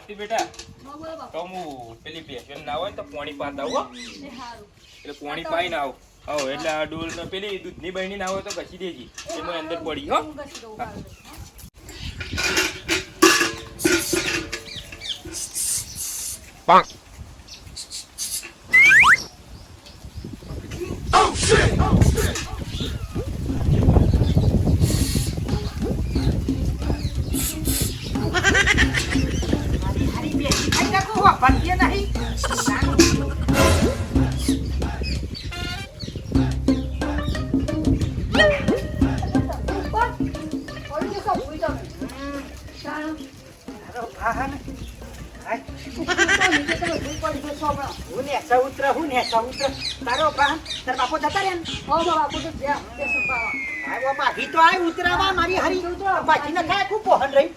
ભક્તિ બેટા તો હું પેલી ભેંસો ના હોય તો પાણી પાતા હો એટલે પાણી પાઈ ના આવ આવો એટલે આ ડોલ ને પેલી દૂધની બહેની ના હોય તો ઘસી દેજી એમાં અંદર પડી હો પાંક તારો પ્રાણ તાર બાપો જતા રે બાપુ તો ઉતરાવા મારી હરી બાકી ના ખાય ખૂબ પહોંચ રહી